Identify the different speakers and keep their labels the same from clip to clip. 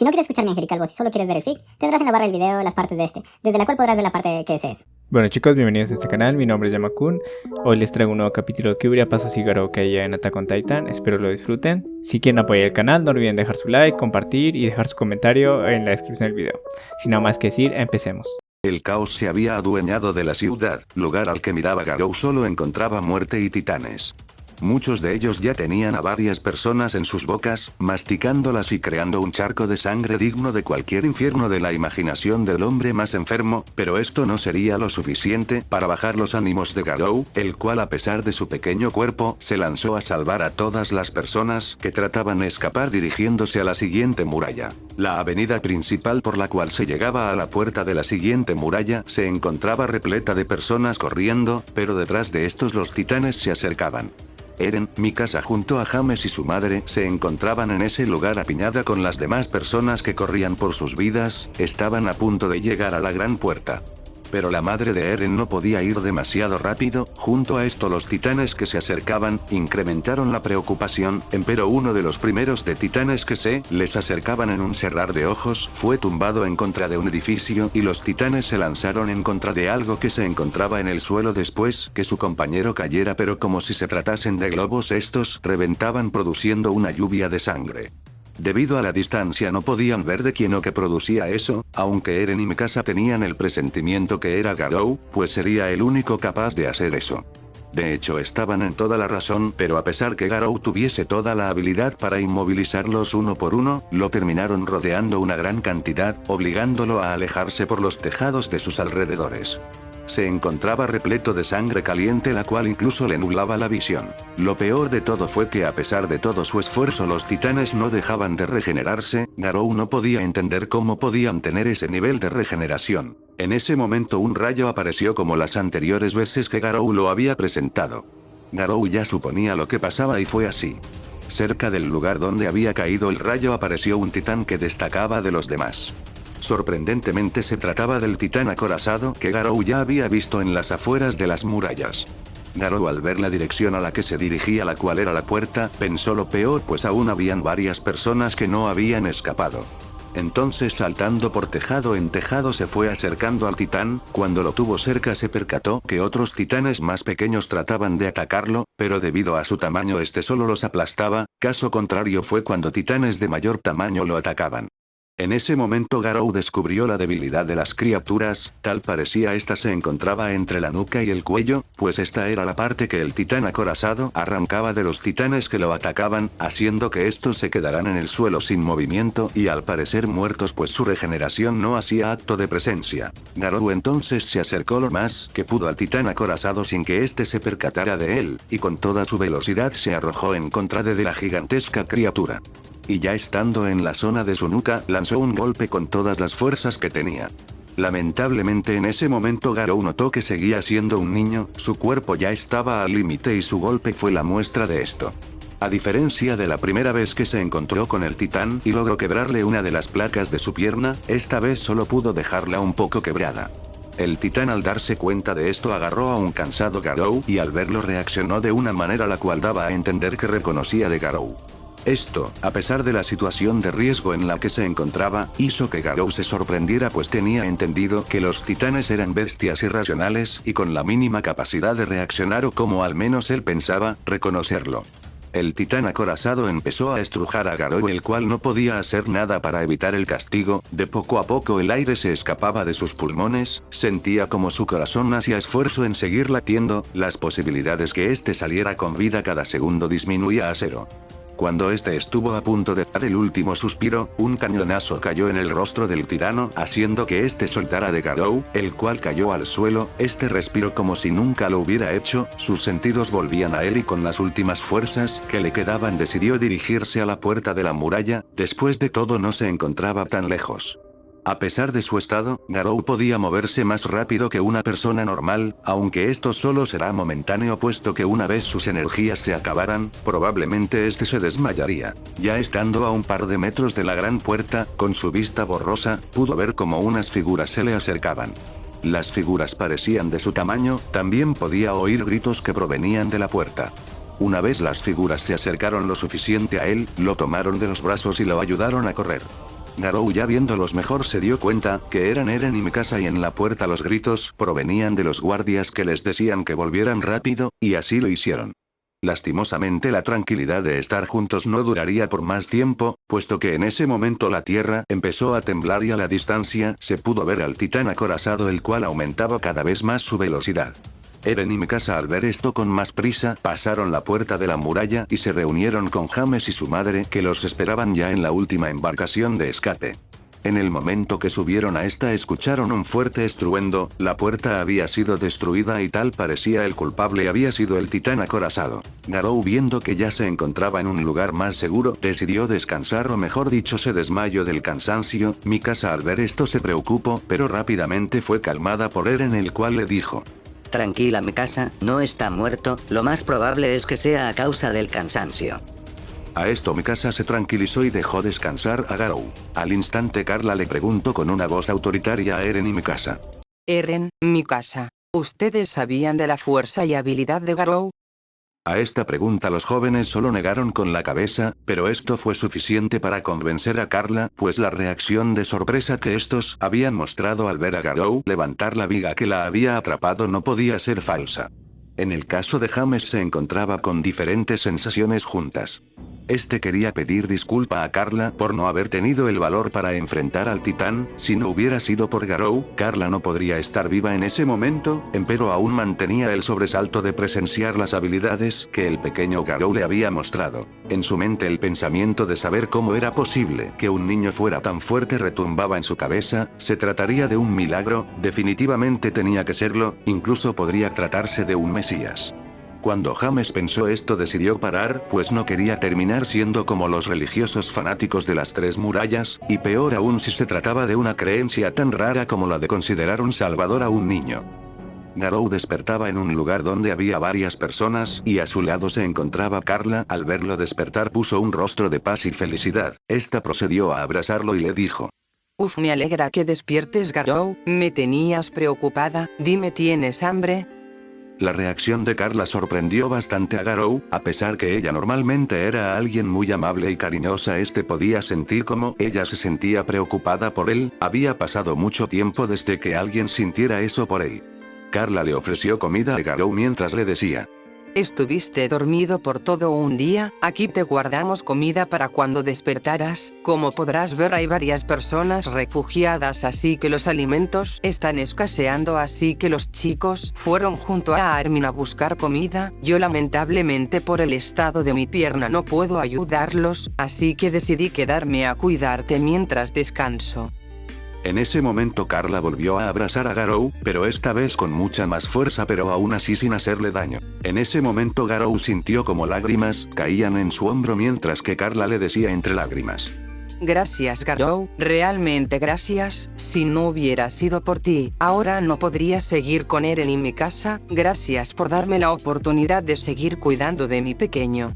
Speaker 1: Si no quieres escuchar mi angelical voz y solo quieres ver el fic, tendrás en la barra del video las partes de este, desde la cual podrás ver la parte que desees.
Speaker 2: Bueno chicos, bienvenidos a este canal, mi nombre es Yamakun. Hoy les traigo un nuevo capítulo de qué hubiera pasado si Garou caía en Attack on Titan, espero lo disfruten. Si quieren apoyar el canal, no olviden dejar su like, compartir y dejar su comentario en la descripción del video. Sin nada más que decir, empecemos.
Speaker 3: El caos se había adueñado de la ciudad, lugar al que miraba Garou solo encontraba muerte y titanes. Muchos de ellos ya tenían a varias personas en sus bocas, masticándolas y creando un charco de sangre digno de cualquier infierno de la imaginación del hombre más enfermo, pero esto no sería lo suficiente para bajar los ánimos de Garou, el cual a pesar de su pequeño cuerpo, se lanzó a salvar a todas las personas que trataban de escapar dirigiéndose a la siguiente muralla. La avenida principal por la cual se llegaba a la puerta de la siguiente muralla se encontraba repleta de personas corriendo, pero detrás de estos los titanes se acercaban. Eren, Mikasa junto a James y su madre se encontraban en ese lugar apiñada con las demás personas que corrían por sus vidas, estaban a punto de llegar a la gran puerta. Pero la madre de Eren no podía ir demasiado rápido, junto a esto los titanes que se acercaban, incrementaron la preocupación, empero uno de los primeros de titanes que se les acercaban en un cerrar de ojos, fue tumbado en contra de un edificio y los titanes se lanzaron en contra de algo que se encontraba en el suelo después que su compañero cayera, pero como si se tratasen de globos estos reventaban produciendo una lluvia de sangre. Debido a la distancia no podían ver de quién o qué producía eso, aunque Eren y Mikasa tenían el presentimiento que era Garou, pues sería el único capaz de hacer eso. De hecho estaban en toda la razón, pero a pesar que Garou tuviese toda la habilidad para inmovilizarlos uno por uno, lo terminaron rodeando una gran cantidad, obligándolo a alejarse por los tejados de sus alrededores. Se encontraba repleto de sangre caliente la cual incluso le nublaba la visión. Lo peor de todo fue que a pesar de todo su esfuerzo los titanes no dejaban de regenerarse, Garou no podía entender cómo podían tener ese nivel de regeneración. En ese momento un rayo apareció como las anteriores veces que Garou lo había presentado. Garou ya suponía lo que pasaba y fue así. Cerca del lugar donde había caído el rayo apareció un titán que destacaba de los demás. Sorprendentemente se trataba del titán acorazado que Garou ya había visto en las afueras de las murallas. Garou al ver la dirección a la que se dirigía, la cual era la puerta, pensó lo peor pues aún habían varias personas que no habían escapado. Entonces saltando por tejado en tejado se fue acercando al titán, cuando lo tuvo cerca se percató que otros titanes más pequeños trataban de atacarlo, pero debido a su tamaño este solo los aplastaba, caso contrario fue cuando titanes de mayor tamaño lo atacaban. En ese momento Garou descubrió la debilidad de las criaturas, tal parecía esta se encontraba entre la nuca y el cuello, pues esta era la parte que el titán acorazado arrancaba de los titanes que lo atacaban, haciendo que estos se quedaran en el suelo sin movimiento y al parecer muertos pues su regeneración no hacía acto de presencia. Garou entonces se acercó lo más que pudo al titán acorazado sin que éste se percatara de él, y con toda su velocidad se arrojó en contra de la gigantesca criatura. Y ya estando en la zona de su nuca, lanzó un golpe con todas las fuerzas que tenía. Lamentablemente en ese momento Garou notó que seguía siendo un niño, su cuerpo ya estaba al límite y su golpe fue la muestra de esto. A diferencia de la primera vez que se encontró con el titán y logró quebrarle una de las placas de su pierna, esta vez solo pudo dejarla un poco quebrada. El titán al darse cuenta de esto agarró a un cansado Garou y al verlo reaccionó de una manera la cual daba a entender que reconocía de Garou. Esto, a pesar de la situación de riesgo en la que se encontraba, hizo que Garou se sorprendiera pues tenía entendido que los titanes eran bestias irracionales y con la mínima capacidad de reaccionar o como al menos él pensaba, reconocerlo. El titán acorazado empezó a estrujar a Garou el cual no podía hacer nada para evitar el castigo, de poco a poco el aire se escapaba de sus pulmones, sentía como su corazón hacía esfuerzo en seguir latiendo, las posibilidades que éste saliera con vida cada segundo disminuía a cero. Cuando este estuvo a punto de dar el último suspiro, un cañonazo cayó en el rostro del tirano, haciendo que este soltara de Garou, el cual cayó al suelo, este respiró como si nunca lo hubiera hecho, sus sentidos volvían a él y con las últimas fuerzas que le quedaban decidió dirigirse a la puerta de la muralla, después de todo no se encontraba tan lejos. A pesar de su estado, Garou podía moverse más rápido que una persona normal, aunque esto solo será momentáneo puesto que una vez sus energías se acabaran, probablemente este se desmayaría. Ya estando a un par de metros de la gran puerta, con su vista borrosa, pudo ver como unas figuras se le acercaban. Las figuras parecían de su tamaño, también podía oír gritos que provenían de la puerta. Una vez las figuras se acercaron lo suficiente a él, lo tomaron de los brazos y lo ayudaron a correr. Garou, ya viéndolos mejor, se dio cuenta que eran Eren y Mikasa, y en la puerta los gritos provenían de los guardias que les decían que volvieran rápido, y así lo hicieron. Lastimosamente, la tranquilidad de estar juntos no duraría por más tiempo, puesto que en ese momento la tierra empezó a temblar y a la distancia se pudo ver al titán acorazado, el cual aumentaba cada vez más su velocidad. Eren y Mikasa, al ver esto con más prisa, pasaron la puerta de la muralla y se reunieron con James y su madre, que los esperaban ya en la última embarcación de escape. En el momento que subieron a esta, escucharon un fuerte estruendo, la puerta había sido destruida y tal parecía el culpable había sido el titán acorazado. Garou, viendo que ya se encontraba en un lugar más seguro, decidió descansar, o mejor dicho, se desmayó del cansancio. Mikasa, al ver esto, se preocupó, pero rápidamente fue calmada por Eren, el cual le dijo:
Speaker 4: Tranquila Mikasa, no está muerto, lo más probable es que sea a causa del cansancio.
Speaker 3: A esto Mikasa se tranquilizó y dejó descansar a Garou. Al instante Carla le preguntó con una voz autoritaria a Eren y Mikasa:
Speaker 5: Eren, Mikasa, ¿ustedes sabían de la fuerza y habilidad de Garou?
Speaker 3: A esta pregunta los jóvenes solo negaron con la cabeza, pero esto fue suficiente para convencer a Carla, pues la reacción de sorpresa que estos habían mostrado al ver a Garou levantar la viga que la había atrapado no podía ser falsa. En el caso de James, se encontraba con diferentes sensaciones juntas. Este quería pedir disculpa a Carla por no haber tenido el valor para enfrentar al titán. Si no hubiera sido por Garou, Carla no podría estar viva en ese momento, empero aún mantenía el sobresalto de presenciar las habilidades que el pequeño Garou le había mostrado. En su mente el pensamiento de saber cómo era posible que un niño fuera tan fuerte retumbaba en su cabeza. Se trataría de un milagro, definitivamente tenía que serlo, incluso podría tratarse de un mesías. Cuando James pensó esto, decidió parar, pues no quería terminar siendo como los religiosos fanáticos de las tres murallas, y peor aún si se trataba de una creencia tan rara como la de considerar un salvador a un niño. Garou despertaba en un lugar donde había varias personas, y a su lado se encontraba Carla. Al verlo despertar puso un rostro de paz y felicidad. Esta procedió a abrazarlo y le dijo:
Speaker 5: Uf, me alegra que despiertes, Garou, me tenías preocupada, dime, ¿tienes hambre?
Speaker 3: La reacción de Carla sorprendió bastante a Garou. A pesar que ella normalmente era alguien muy amable y cariñosa, este podía sentir como ella se sentía preocupada por él. Había pasado mucho tiempo desde que alguien sintiera eso por él. Carla le ofreció comida a Garou mientras le decía:
Speaker 5: Estuviste dormido por todo un día, aquí te guardamos comida para cuando despertaras. Como podrás ver, hay varias personas refugiadas, así que los alimentos están escaseando, así que los chicos fueron junto a Armin a buscar comida. Yo lamentablemente por el estado de mi pierna no puedo ayudarlos, así que decidí quedarme a cuidarte mientras descanso.
Speaker 3: En ese momento Carla volvió a abrazar a Garou, pero esta vez con mucha más fuerza, pero aún así sin hacerle daño. En ese momento Garou sintió como lágrimas caían en su hombro mientras que Carla le decía entre lágrimas:
Speaker 5: Gracias, Garou, realmente gracias. Si no hubiera sido por ti, ahora no podría seguir con Eren y Mikasa. Gracias por darme la oportunidad de seguir cuidando de mi pequeño.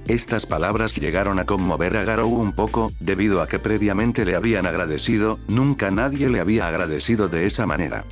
Speaker 3: Estas palabras llegaron a conmover a Garou un poco, debido a que previamente le habían agradecido. Nunca nadie le había agradecido de esa manera.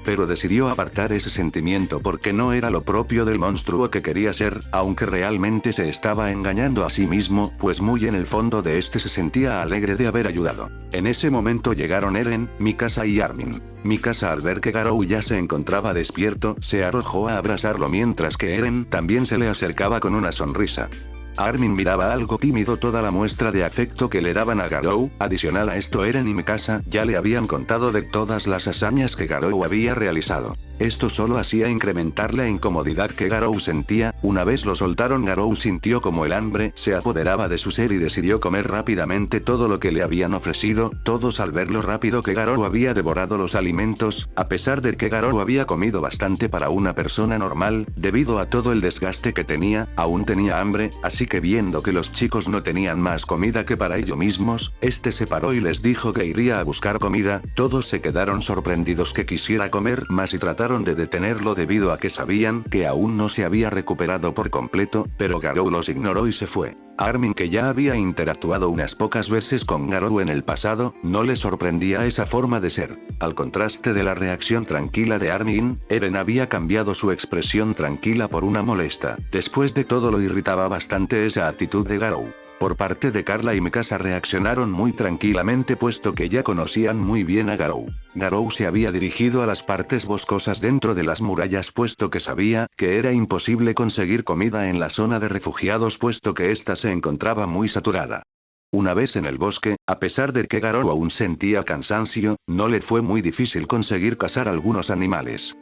Speaker 3: Pero decidió apartar ese sentimiento porque no era lo propio del monstruo que quería ser, aunque realmente se estaba engañando a sí mismo, pues muy en el fondo de este se sentía alegre de haber ayudado. En ese momento llegaron Eren, Mikasa y Armin. Mikasa, al ver que Garou ya se encontraba despierto, se arrojó a abrazarlo, mientras que Eren también se le acercaba con una sonrisa. Armin miraba algo tímido toda la muestra de afecto que le daban a Garou. Adicional a esto, Eren y Mikasa ya le habían contado de todas las hazañas que Garou había realizado. Esto solo hacía incrementar la incomodidad que Garou sentía. Una vez lo soltaron, Garou sintió como el hambre se apoderaba de su ser y decidió comer rápidamente todo lo que le habían ofrecido. Todos, al ver lo rápido que Garou había devorado los alimentos, a pesar de que Garou había comido bastante para una persona normal, debido a todo el desgaste que tenía, aún tenía hambre, así que viendo que los chicos no tenían más comida que para ellos mismos, este se paró y les dijo que iría a buscar comida. Todos se quedaron sorprendidos que quisiera comer más y trataron de detenerlo debido a que sabían que aún no se había recuperado por completo, pero Garou los ignoró y se fue. Armin, que ya había interactuado unas pocas veces con Garou en el pasado, no le sorprendía esa forma de ser. Al contraste de la reacción tranquila de Armin, Eren había cambiado su expresión tranquila por una molesta. Después de todo, lo irritaba bastante esa actitud de Garou. Por parte de Carla y Mikasa reaccionaron muy tranquilamente puesto que ya conocían muy bien a Garou. Garou se había dirigido a las partes boscosas dentro de las murallas puesto que sabía que era imposible conseguir comida en la zona de refugiados puesto que ésta se encontraba muy saturada. Una vez en el bosque, a pesar de que Garou aún sentía cansancio, no le fue muy difícil conseguir cazar algunos animales.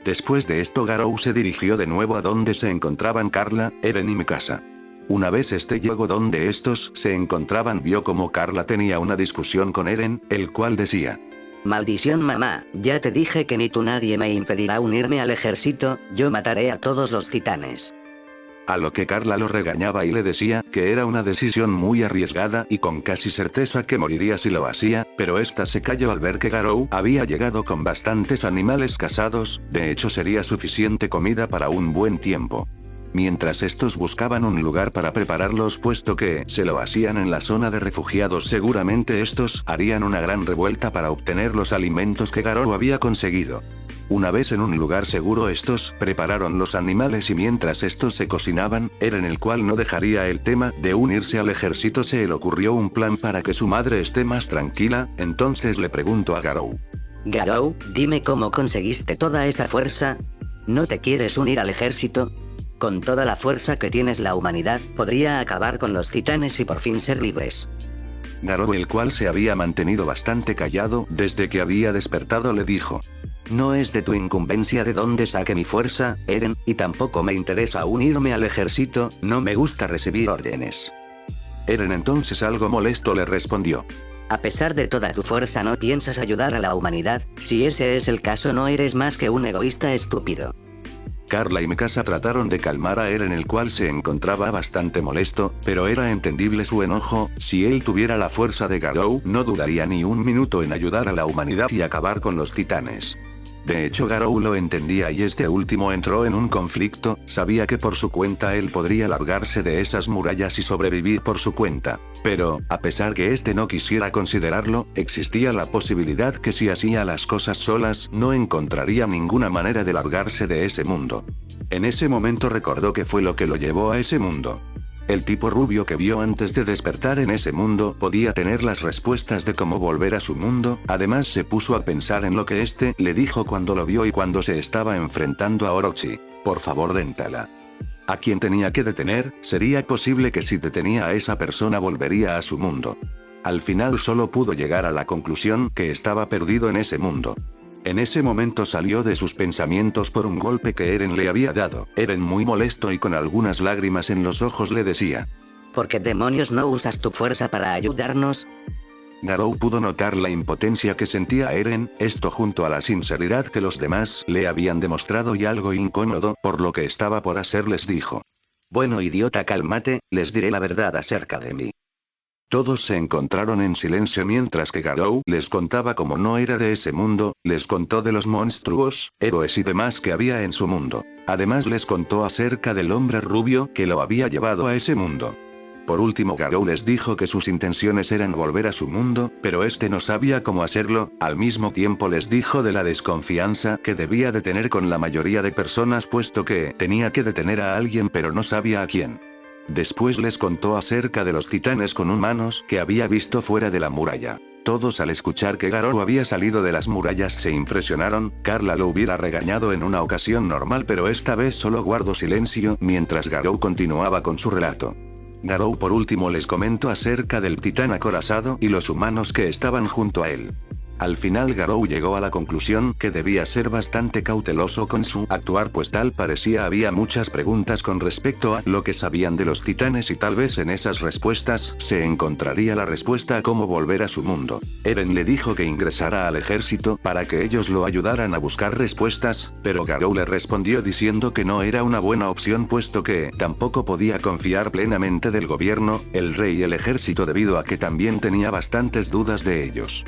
Speaker 3: Después de esto Garou se dirigió de nuevo a donde se encontraban Carla, Eren y Mikasa. Una vez llegó donde estos se encontraban vio como Carla tenía una discusión con Eren, el cual decía:
Speaker 4: Maldición mamá, ya te dije que ni tú nadie me impedirá unirme al ejército, yo mataré a todos los titanes.
Speaker 3: A lo que Carla lo regañaba y le decía que era una decisión muy arriesgada y con casi certeza que moriría si lo hacía, pero esta se calló al ver que Garou había llegado con bastantes animales cazados, de hecho sería suficiente comida para un buen tiempo. Mientras estos buscaban un lugar para prepararlos puesto que se lo hacían en la zona de refugiados seguramente estos harían una gran revuelta para obtener los alimentos que Garou había conseguido. Una vez en un lugar seguro estos prepararon los animales y mientras estos se cocinaban, Eren el cual no dejaría el tema de unirse al ejército se le ocurrió un plan para que su madre esté más tranquila, entonces le preguntó a Garou:
Speaker 4: Garou, dime cómo conseguiste toda esa fuerza. ¿No te quieres unir al ejército? Con toda la fuerza que tienes la humanidad podría acabar con los titanes y por fin ser libres.
Speaker 3: Garou el cual se había mantenido bastante callado desde que había despertado le dijo:
Speaker 4: No es de tu incumbencia de dónde saque mi fuerza, Eren, y tampoco me interesa unirme al ejército, no me gusta recibir órdenes.
Speaker 3: Eren entonces algo molesto le respondió:
Speaker 4: A pesar de toda tu fuerza no piensas ayudar a la humanidad, si ese es el caso no eres más que un egoísta estúpido.
Speaker 3: Carla y Mikasa trataron de calmar a Eren el cual se encontraba bastante molesto, pero era entendible su enojo, si él tuviera la fuerza de Garou no dudaría ni un minuto en ayudar a la humanidad y acabar con los titanes. De hecho Garou lo entendía y este último entró en un conflicto, sabía que por su cuenta él podría largarse de esas murallas y sobrevivir por su cuenta. Pero, a pesar que este no quisiera considerarlo, existía la posibilidad que si hacía las cosas solas, no encontraría ninguna manera de largarse de ese mundo. En ese momento recordó que fue lo que lo llevó a ese mundo. El tipo rubio que vio antes de despertar en ese mundo podía tener las respuestas de cómo volver a su mundo, además se puso a pensar en lo que este le dijo cuando lo vio y cuando se estaba enfrentando a Orochi: por favor déntala. ¿A quién tenía que detener? Sería posible que si detenía a esa persona volvería a su mundo. Al final solo pudo llegar a la conclusión que estaba perdido en ese mundo. En ese momento salió de sus pensamientos por un golpe que Eren le había dado. Eren muy molesto y con algunas lágrimas en los ojos le decía:
Speaker 4: ¿Por qué demonios no usas tu fuerza para ayudarnos?
Speaker 3: Garou pudo notar la impotencia que sentía Eren, esto junto a la sinceridad que los demás le habían demostrado y algo incómodo por lo que estaba por hacer les dijo:
Speaker 4: Bueno idiota cálmate, les diré la verdad acerca de mí.
Speaker 3: Todos se encontraron en silencio mientras que Garou les contaba cómo no era de ese mundo, les contó de los monstruos, héroes y demás que había en su mundo. Además les contó acerca del hombre rubio que lo había llevado a ese mundo. Por último Garou les dijo que sus intenciones eran volver a su mundo, pero este no sabía cómo hacerlo, al mismo tiempo les dijo de la desconfianza que debía de tener con la mayoría de personas puesto que tenía que detener a alguien pero no sabía a quién. Después les contó acerca de los titanes con humanos que había visto fuera de la muralla. Todos al escuchar que Garou había salido de las murallas se impresionaron. Carla lo hubiera regañado en una ocasión normal pero esta vez solo guardó silencio mientras Garou continuaba con su relato. Garou por último les comentó acerca del titán acorazado y los humanos que estaban junto a él. Al final Garou llegó a la conclusión que debía ser bastante cauteloso con su actuar pues tal parecía había muchas preguntas con respecto a lo que sabían de los titanes y tal vez en esas respuestas se encontraría la respuesta a cómo volver a su mundo. Eren le dijo que ingresara al ejército para que ellos lo ayudaran a buscar respuestas, pero Garou le respondió diciendo que no era una buena opción puesto que tampoco podía confiar plenamente del gobierno, el rey y el ejército debido a que también tenía bastantes dudas de ellos.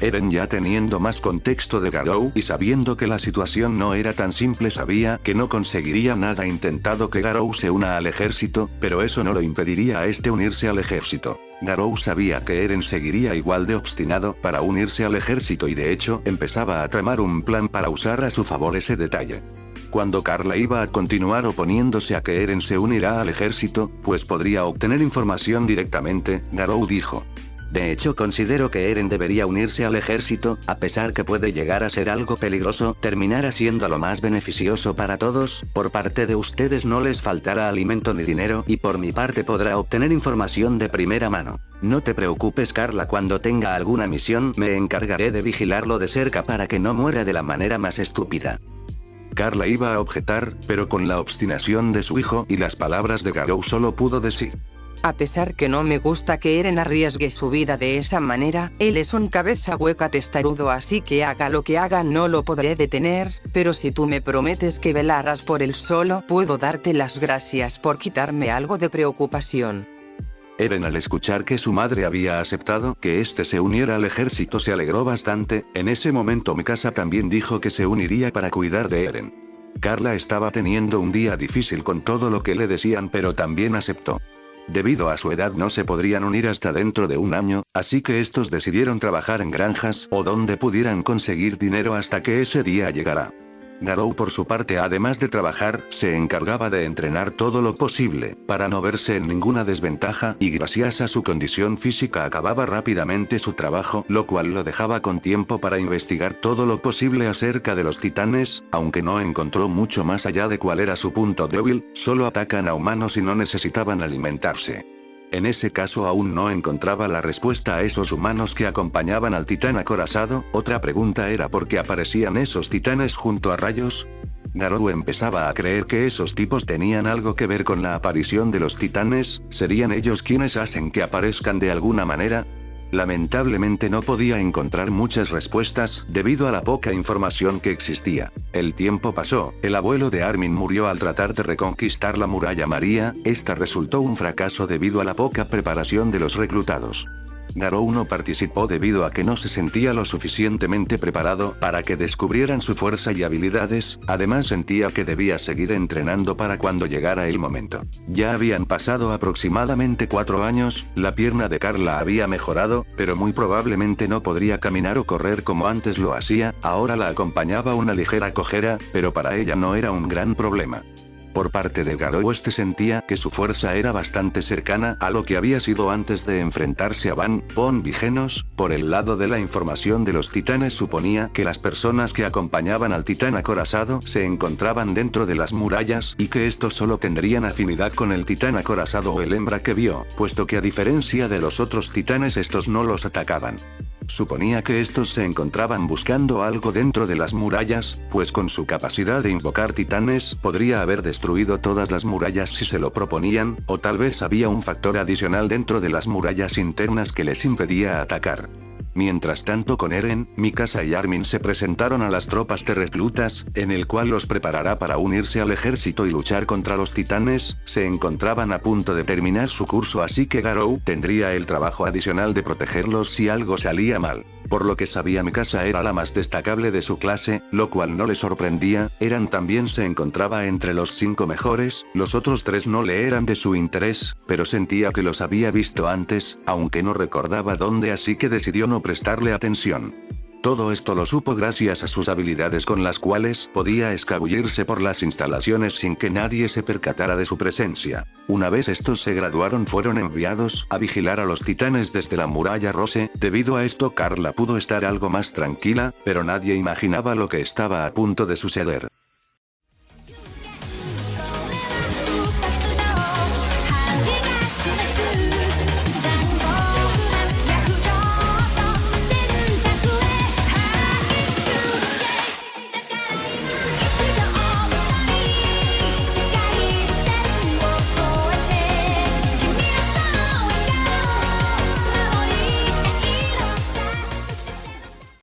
Speaker 3: Eren ya teniendo más contexto de Garou y sabiendo que la situación no era tan simple sabía que no conseguiría nada intentado que Garou se una al ejército, pero eso no lo impediría a este unirse al ejército. Garou sabía que Eren seguiría igual de obstinado para unirse al ejército y de hecho empezaba a tramar un plan para usar a su favor ese detalle. Cuando Carla iba a continuar oponiéndose a que Eren se unirá al ejército, pues podría obtener información directamente, Garou dijo.
Speaker 4: De hecho, considero que Eren debería unirse al ejército, a pesar que puede llegar a ser algo peligroso, terminará siendo lo más beneficioso para todos. Por parte de ustedes no les faltará alimento ni dinero, y por mi parte podrá obtener información de primera mano. No te preocupes, Carla, cuando tenga alguna misión me encargaré de vigilarlo de cerca para que no muera de la manera más estúpida.
Speaker 3: Carla iba a objetar, pero con la obstinación de su hijo y las palabras de Garou solo pudo decir.
Speaker 5: A pesar que no me gusta que Eren arriesgue su vida de esa manera, él es un cabeza hueca testarudo, así que haga lo que haga no lo podré detener, pero si tú me prometes que velarás por él solo, puedo darte las gracias por quitarme algo de preocupación.
Speaker 3: Eren, al escuchar que su madre había aceptado que este se uniera al ejército, se alegró bastante. En ese momento Mikasa también dijo que se uniría para cuidar de Eren. Carla estaba teniendo un día difícil con todo lo que le decían, pero también aceptó. Debido a su edad no se podrían unir hasta dentro de un año, así que estos decidieron trabajar en granjas o donde pudieran conseguir dinero hasta que ese día llegara. Garou por su parte, además de trabajar, se encargaba de entrenar todo lo posible, para no verse en ninguna desventaja, y gracias a su condición física acababa rápidamente su trabajo, lo cual lo dejaba con tiempo para investigar todo lo posible acerca de los titanes, aunque no encontró mucho más allá de cuál era su punto débil. Solo atacan a humanos y no necesitaban alimentarse. En ese caso aún no encontraba la respuesta a esos humanos que acompañaban al titán acorazado. Otra pregunta era por qué aparecían esos titanes junto a Rayos. Garou empezaba a creer que esos tipos tenían algo que ver con la aparición de los titanes. ¿Serían ellos quienes hacen que aparezcan de alguna manera? Lamentablemente no podía encontrar muchas respuestas, debido a la poca información que existía. El tiempo pasó, el abuelo de Armin murió al tratar de reconquistar la muralla María. Esta resultó un fracaso debido a la poca preparación de los reclutados. Garou no participó debido a que no se sentía lo suficientemente preparado para que descubrieran su fuerza y habilidades. Además sentía que debía seguir entrenando para cuando llegara el momento. Ya habían pasado aproximadamente 4 años, la pierna de Carla había mejorado, pero muy probablemente no podría caminar o correr como antes lo hacía. Ahora la acompañaba una ligera cojera, pero para ella no era un gran problema. Por parte de Garou, este sentía que su fuerza era bastante cercana a lo que había sido antes de enfrentarse a Van Von Vigenos. Por el lado de la información de los titanes, suponía que las personas que acompañaban al titán acorazado se encontraban dentro de las murallas y que estos solo tendrían afinidad con el titán acorazado o el hembra que vio, puesto que a diferencia de los otros titanes estos no los atacaban. Suponía que estos se encontraban buscando algo dentro de las murallas, pues con su capacidad de invocar titanes podría haber destruido todas las murallas si se lo proponían, o tal vez había un factor adicional dentro de las murallas internas que les impedía atacar. Mientras tanto, con Eren, Mikasa y Armin se presentaron a las tropas de reclutas, en el cual los preparará para unirse al ejército y luchar contra los titanes. Se encontraban a punto de terminar su curso, así que Garou tendría el trabajo adicional de protegerlos si algo salía mal. Por lo que sabía, Mikasa era la más destacable de su clase, lo cual no le sorprendía. Eren también se encontraba entre los 5 mejores, los otros 3 no le eran de su interés, pero sentía que los había visto antes, aunque no recordaba dónde, así que decidió no prestarle atención. Todo esto lo supo gracias a sus habilidades, con las cuales podía escabullirse por las instalaciones sin que nadie se percatara de su presencia. Una vez estos se graduaron, fueron enviados a vigilar a los titanes desde la muralla Rose. Debido a esto, Carla pudo estar algo más tranquila, pero nadie imaginaba lo que estaba a punto de suceder.